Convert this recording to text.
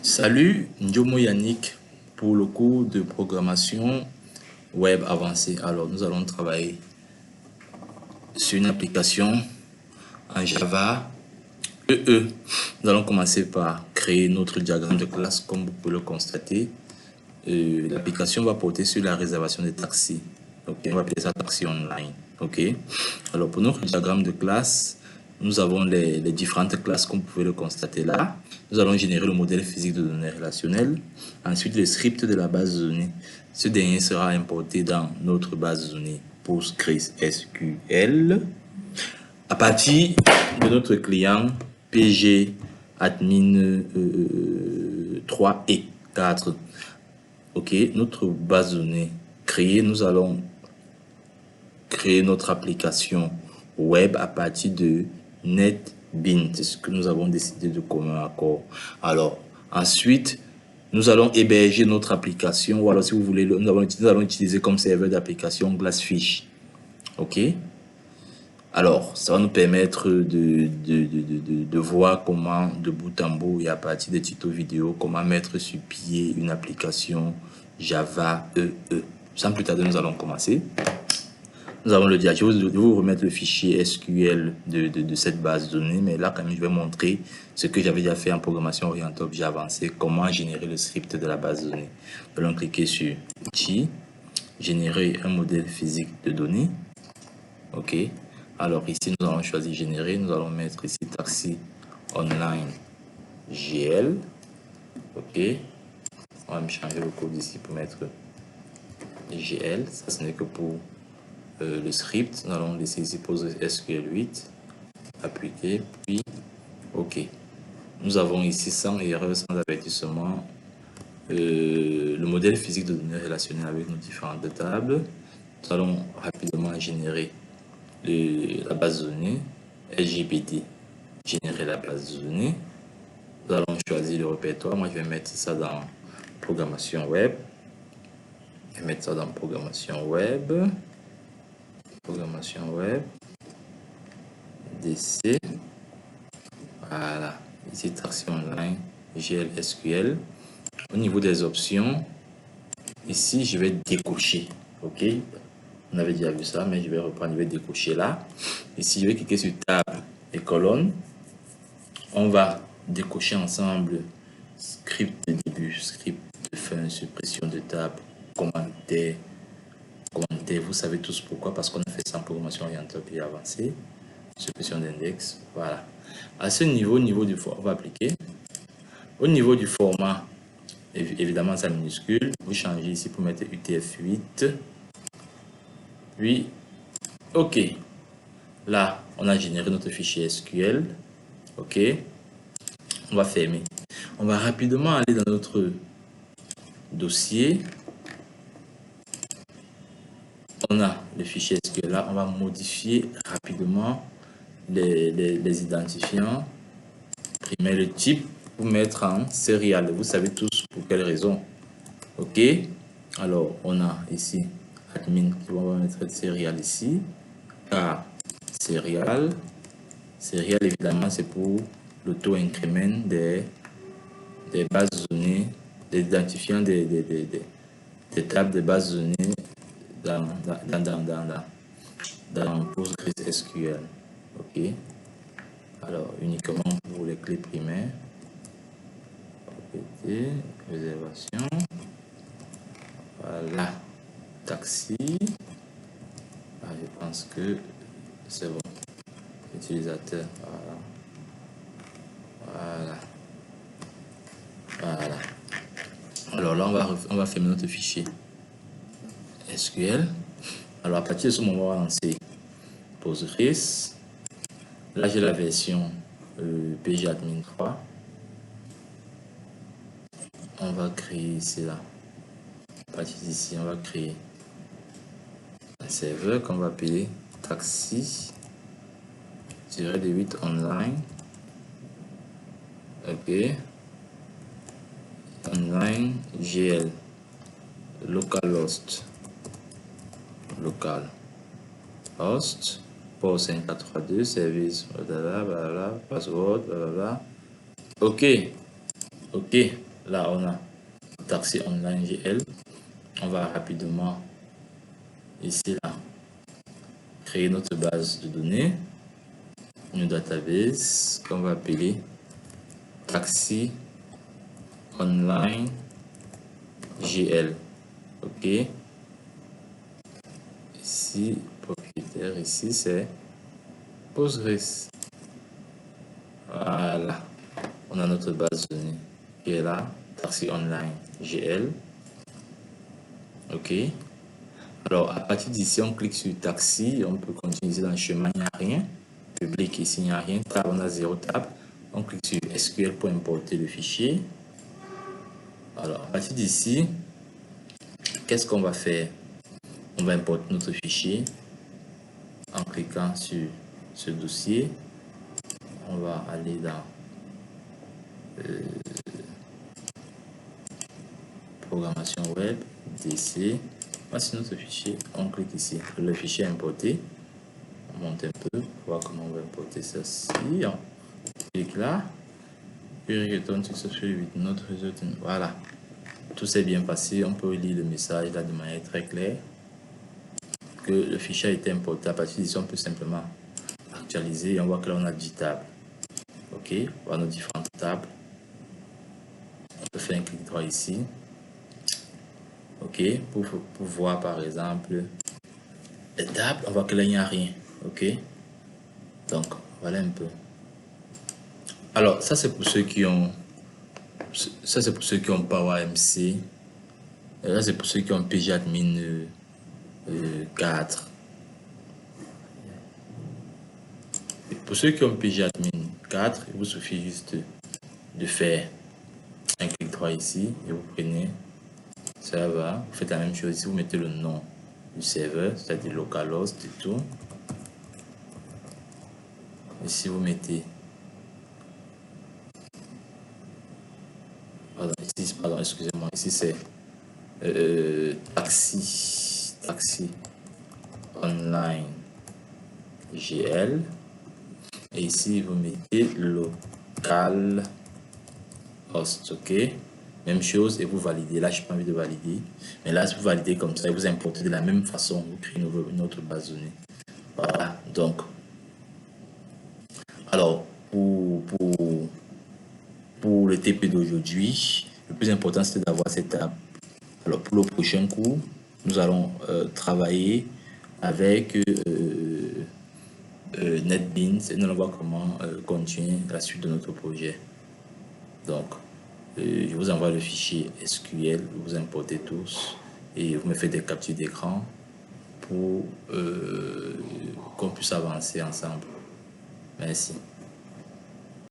Salut, Ndiomo Yannick pour le cours de programmation web avancée. Alors, nous allons travailler sur une application en Java EE. Nous allons commencer par créer notre diagramme de classe, comme vous pouvez le constater. L'application va porter sur la réservation des taxis. Ok, on va appeler ça taxi online. Ok. Alors, pour notre diagramme de classe, nous avons les différentes classes, comme vous pouvez le constater là. Nous allons générer le modèle physique de données relationnelles. Ensuite, le script de la base de données. Ce dernier sera importé dans notre base de données PostgreSQL à partir de notre client PG admin 3 et 4. Ok, notre base de données créée, nous allons créer notre application web à partir de NetBeans. C'est ce que nous avons décidé de commun accord. Alors, ensuite, nous allons héberger notre application, ou alors si vous voulez, nous allons utiliser comme serveur d'application Glassfish. Ok. Alors, ça va nous permettre de voir comment, de bout en bout et à partir des tutos vidéo, comment mettre sur pied une application Java EE. Sans plus tarder, nous allons commencer. Nous avons le diagramme. Je vais vous remettre le fichier SQL de cette base de données, mais là, quand même, je vais montrer ce que j'avais déjà fait en programmation orientée objet avancé, comment générer le script de la base de données. Nous allons cliquer sur Outils, générer un modèle physique de données. OK. Alors ici, nous allons choisir générer. Nous allons mettre ici taxi online GL. OK. On va me changer le code ici pour mettre GL. Ça, ce n'est que pour le script. Nous allons laisser ici PostgreSQL 8. Appliquer. Puis OK. Nous avons ici sans erreur, sans avertissement, le modèle physique de données relationnelles avec nos différentes tables. Nous allons rapidement générer la base de données, LGBT, générer la base de données. Nous allons choisir le répertoire. Moi, je vais mettre ça dans programmation web. Je vais mettre ça dans programmation web. Programmation web. DC. Voilà. Ici, traction online, GL, SQL. Au niveau des options, ici, je vais décocher. OK. On avait déjà vu ça, mais je vais reprendre, je vais décocher là. Ici, je vais cliquer sur table et colonne. On va décocher ensemble script de début, script de fin, suppression de table, commentaire. Vous savez tous pourquoi, parce qu'on a fait ça en programmation orientée et avancée. Suppression d'index, voilà. À ce niveau, du format, on va appliquer. Au niveau du format, évidemment, ça minuscule. Vous changez ici pour mettre UTF-8. Puis, OK. Là, on a généré notre fichier SQL. OK. On va fermer. On va rapidement aller dans notre dossier. On a le fichier SQL là. On va modifier rapidement les identifiants. Primer le type pour mettre en serial. Vous savez tous pour quelle raison. OK. Alors, on a ici admin qui va mettre serial ici. Car serial. Serial, évidemment, c'est pour l'auto-incrément des bases de données, des identifiants des tables de bases de données dans PostgreSQL. OK. Alors, uniquement pour les clés primaires. Répéter, réservation. Voilà. Taxi. Ah, je pense que c'est bon. Utilisateur. Voilà. Voilà. Alors là, on va fermer notre fichier SQL. Alors à partir de ce moment, on va lancer Postgres. Là, j'ai la version PGAdmin 3. On va créer ici, là. À partir d'ici, on va créer un serveur qu'on va appeler taxi-8 online. OK. Online GL. Localhost. Localhost. Port 5432, service, blablabla, password, blablabla. OK. Ok, là on a Taxi Online GL. On va rapidement ici là créer notre base de données, une database qu'on va appeler Taxi Online GL. Ok, ici propriétaire, ici c'est Postgres. Voilà, on a notre base de données qui est là, Taxi Online GL. Ok, alors à partir d'ici on clique sur Taxi, on peut continuer dans le chemin, il n'y a rien. Public, ici il n'y a rien, tab, on a 0 tab. On clique sur SQL pour importer le fichier. Alors à partir d'ici, qu'est-ce qu'on va faire? On va importer notre fichier en cliquant sur ce dossier. On va aller dans programmation web, DC. Voici notre fichier. On clique ici. Le fichier est importé. On monte un peu pour voir comment on va importer ceci. On clique là. Puis return successfully with notre result. Voilà. Tout s'est bien passé. On peut lire le message là de manière très claire. Que le fichier a été importé. À partir d'ici, on peut simplement actualiser et on voit que là on a 10 tables. Ok, on voit nos différentes tables. On peut faire un clic droit ici. Ok, pour voir par exemple les tables, on voit que là il n'y a rien. Ok, donc voilà un peu. Alors ça c'est pour ceux qui ont PowerMC. Et là c'est pour ceux qui ont PGAdmin 4. Et pour ceux qui ont PGAdmin 4, il vous suffit juste de faire un clic droit ici et vous prenez serveur, vous faites la même chose ici, vous mettez le nom du serveur, c'est-à-dire localhost et tout. Ici vous mettez pardon, excusez-moi, ici c'est taxi online GL et ici vous mettez local host. Ok, même chose et vous validez. Là j'ai pas envie de valider, mais là si vous validez comme ça et vous importez de la même façon, vous créez une autre base de données. Voilà, donc alors pour le TP d'aujourd'hui, le plus important c'est d'avoir cette app. Alors pour le prochain cours, nous allons travailler avec NetBeans et nous allons voir comment continuer la suite de notre projet. Donc, je vous envoie le fichier SQL, vous importez tous et vous me faites des captures d'écran pour qu'on puisse avancer ensemble. Merci.